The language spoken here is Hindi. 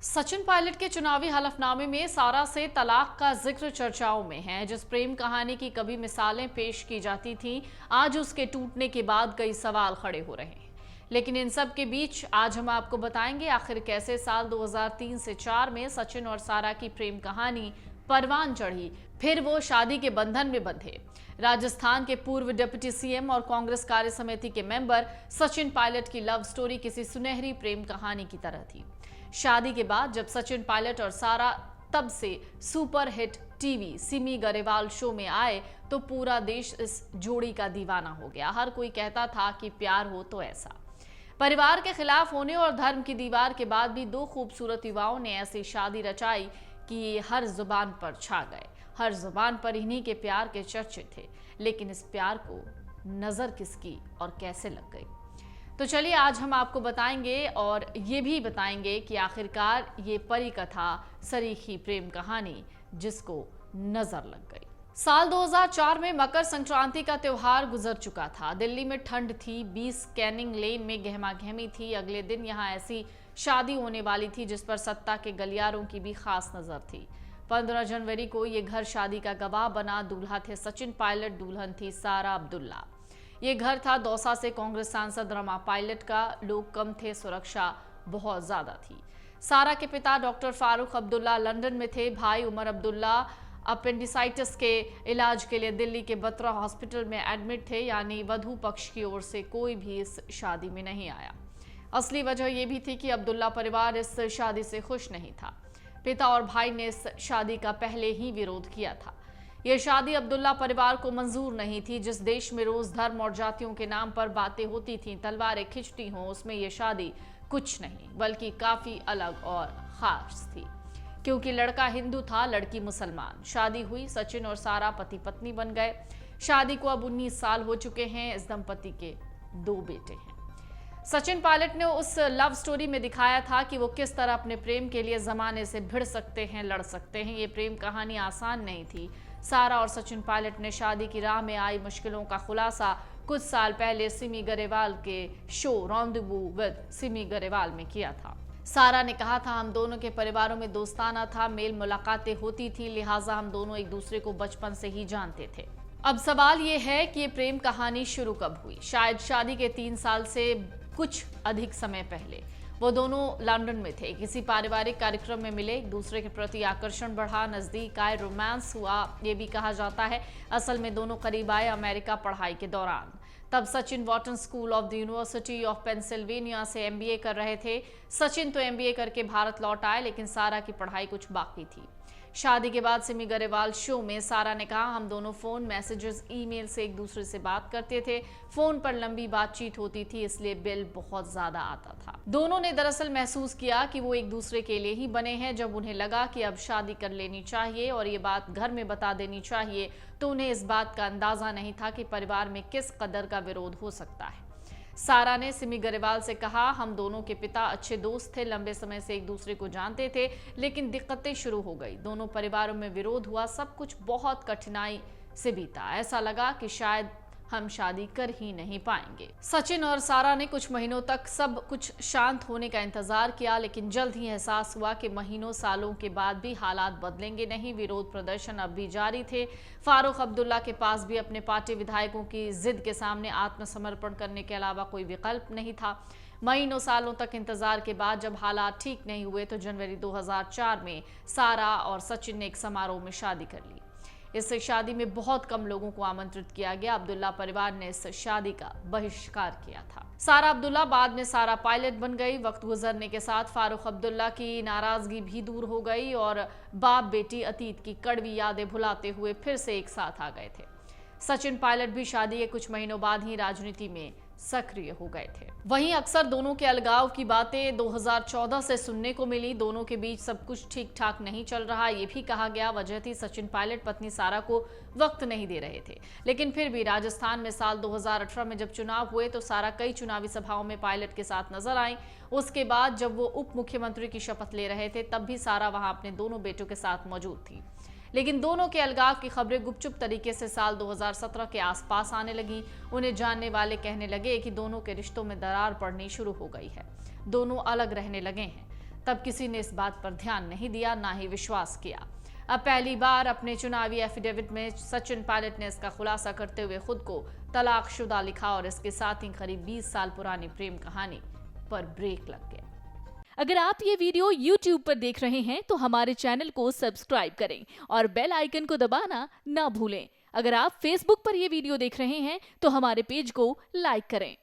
सचिन पायलट के चुनावी हलफनामे में सारा से तलाक का जिक्र चर्चाओं में है। जिस प्रेम कहानी की कभी मिसालें पेश की जाती थीं, आज उसके टूटने के बाद कई सवाल खड़े हो रहे हैं। लेकिन इन सब के बीच आज हम आपको बताएंगे आखिर कैसे साल 2003 से 4 में सचिन और सारा की प्रेम कहानी परवान चढ़ी, फिर वो शादी के बंधन में बंधे। राजस्थान के पूर्व डिप्टी सीएम और कांग्रेस कार्य समिति के मेंबर सचिन पायलट की लव स्टोरी किसी सुनहरी प्रेम कहानी की तरह थी। शादी के बाद जब सचिन पायलट और सारा तब से super hit TV Simi Garewal show में आए तो पूरा देश इस जोड़ी का दीवाना हो गया। हर कोई कहता था कि प्यार हो तो ऐसा। परिवार के खिलाफ होने और धर्म की दीवार के बाद भी दो खूबसूरत युवाओं ने ऐसी शादी रचाई कि ये हर जुबान पर छा गए। हर जुबान पर इन्हीं के प्यार के चर्चे थे। लेकिन इस प्यार को नजर किसकी और कैसे लग गई, तो चलिए आज हम आपको बताएंगे और ये भी बताएंगे कि आखिरकार ये परी कथा सरीखी प्रेम कहानी जिसको नजर लग गई। साल 2004 में मकर संक्रांति का त्योहार गुजर चुका था। दिल्ली में ठंड थी, 20 कैनिंग लेन में गहमागहमी थी। अगले दिन यहाँ ऐसी शादी होने वाली थी जिस पर सत्ता के गलियारों की भी खास नजर थी। 15 जनवरी को ये घर शादी का गवाह बना। दूल्हा थे सचिन पायलट, दुल्हन थी सारा अब्दुल्ला। ये घर था दौसा से कांग्रेस सांसद रमा पायलट का। लोग कम थे, सुरक्षा बहुत ज्यादा थी। सारा के पिता डॉक्टर फारूक अब्दुल्ला लंदन में थे। भाई उमर अब्दुल्ला अपेंडिसाइटिस के इलाज के लिए दिल्ली के बत्रा हॉस्पिटल में एडमिट थे। यानी वधू पक्ष की ओर से कोई भी इस शादी में नहीं आया। असली वजह यह भी थी कि अब्दुल्ला परिवार इस शादी से खुश नहीं था। पिता और भाई ने इस शादी का पहले ही विरोध किया था। यह शादी अब्दुल्ला परिवार को मंजूर नहीं थी। जिस देश में रोज धर्म और जातियों के नाम पर बातें होती थीं, तलवारें खिंचती हों, उसमें यह शादी कुछ नहीं बल्कि काफी अलग और खास थी। क्योंकि लड़का हिंदू था, लड़की मुसलमान। शादी हुई, सचिन और सारा पति पत्नी बन गए। शादी को अब 19 साल हो चुके हैं। इस दंपति के 2 बेटे हैं। सचिन पायलट ने उस लव स्टोरी में दिखाया था कि वो किस तरह अपने प्रेम के लिए जमाने से भिड़ सकते हैं, लड़ सकते हैं। ये प्रेम कहानी आसान नहीं थी। सारा और सचिन पायलट ने शादी की राह में आई मुश्किलों का खुलासा कुछ साल पहले सिमी गरेवाल के show rendezvous with Simi Garewal में किया था। सारा ने कहा था, हम दोनों के परिवारों में दोस्ताना था, मेल मुलाकातें होती थी, लिहाजा हम दोनों एक दूसरे को बचपन से ही जानते थे। अब सवाल ये है कि ये प्रेम कहानी शुरू कब हुई। शायद शादी के 3 साल से कुछ अधिक समय पहले। वो दोनों लंदन में थे, किसी पारिवारिक कार्यक्रम में मिले, एक दूसरे के प्रति आकर्षण बढ़ा, नजदीक आए, रोमांस हुआ, ये भी कहा जाता है। असल में दोनों करीब आए अमेरिका पढ़ाई के दौरान। तब Sachin Wharton School of the University of Pennsylvania से एमबीए कर रहे थे। सचिन तो एमबीए करके भारत लौट आए, लेकिन सारा की पढ़ाई कुछ बाकी थी। शादी के बाद सिमी गरेवाल शो में सारा ने कहा, हम दोनों फोन, मैसेजेस, ईमेल से एक दूसरे से बात करते थे। फोन पर लंबी बातचीत होती थी, इसलिए बिल बहुत ज्यादा आता था। दोनों ने दरअसल महसूस किया कि वो एक दूसरे के लिए ही बने हैं। जब उन्हें लगा कि अब शादी कर लेनी चाहिए और ये बात घर में बता देनी चाहिए, तो उन्हें इस बात का अंदाजा नहीं था कि परिवार में किस कदर का विरोध हो सकता है। सारा ने सिमी गरेवाल से कहा, हम दोनों के पिता अच्छे दोस्त थे, लंबे समय से एक दूसरे को जानते थे, लेकिन दिक्कतें शुरू हो गई। दोनों परिवारों में विरोध हुआ, सब कुछ बहुत कठिनाई से बीता। ऐसा लगा कि शायद हम शादी कर ही नहीं पाएंगे। सचिन और सारा ने कुछ महीनों तक सब कुछ शांत होने का इंतजार किया, लेकिन जल्द ही एहसास हुआ कि महीनों सालों के बाद भी हालात बदलेंगे नहीं। विरोध प्रदर्शन अब भी जारी थे। फारूक अब्दुल्ला के पास भी अपने पार्टी विधायकों की जिद के सामने आत्मसमर्पण करने के अलावा कोई विकल्प नहीं था। महीनों सालों तक इंतजार के बाद जब हालात ठीक नहीं हुए तो जनवरी 2004 में सारा और सचिन ने एक समारोह में शादी कर ली। इस शादी में बहुत कम लोगों को आमंत्रित किया गया। अब्दुल्ला परिवार ने इस शादी का बहिष्कार किया था। सारा अब्दुल्ला बाद में सारा पायलट बन गई। वक्त गुजरने के साथ फारूक अब्दुल्ला की नाराजगी भी दूर हो गई और बाप बेटी अतीत की कड़वी यादें भुलाते हुए फिर से एक साथ आ गए थे। सचिन पायलट भी शादी के कुछ महीनों बाद ही राजनीति में सक्रिय हो गए थे। वहीं अक्सर दोनों के अलगाव की बातें 2014 से सुनने को मिली। दोनों के बीच सब कुछ ठीक ठाक नहीं चल रहा, ये भी कहा गया। वजह थी सचिन पायलट पत्नी सारा को वक्त नहीं दे रहे थे। लेकिन फिर भी राजस्थान में साल 2018 में जब चुनाव हुए तो सारा कई चुनावी सभाओं में पायलट के साथ नजर आई। उसके बाद जब वो उप मुख्यमंत्री की शपथ ले रहे थे तब भी सारा वहां अपने दोनों बेटों के साथ मौजूद थी। लेकिन दोनों के अलगाव की खबरें गुपचुप तरीके से साल 2017 के आसपास आने लगी। उन्हें जानने वाले कहने लगे कि दोनों के रिश्तों में दरार पड़नी शुरू हो गई है, दोनों अलग रहने लगे हैं। तब किसी ने इस बात पर ध्यान नहीं दिया, ना ही विश्वास किया। अब पहली बार अपने चुनावी एफिडेविट में सचिन पायलट ने इसका खुलासा करते हुए खुद को तलाकशुदा लिखा और इसके साथ ही करीब 20 साल पुरानी प्रेम कहानी पर ब्रेक लग गया। अगर आप ये वीडियो YouTube पर देख रहे हैं तो हमारे चैनल को सब्सक्राइब करें और बेल आइकन को दबाना ना भूलें। अगर आप Facebook पर ये वीडियो देख रहे हैं तो हमारे पेज को लाइक करें।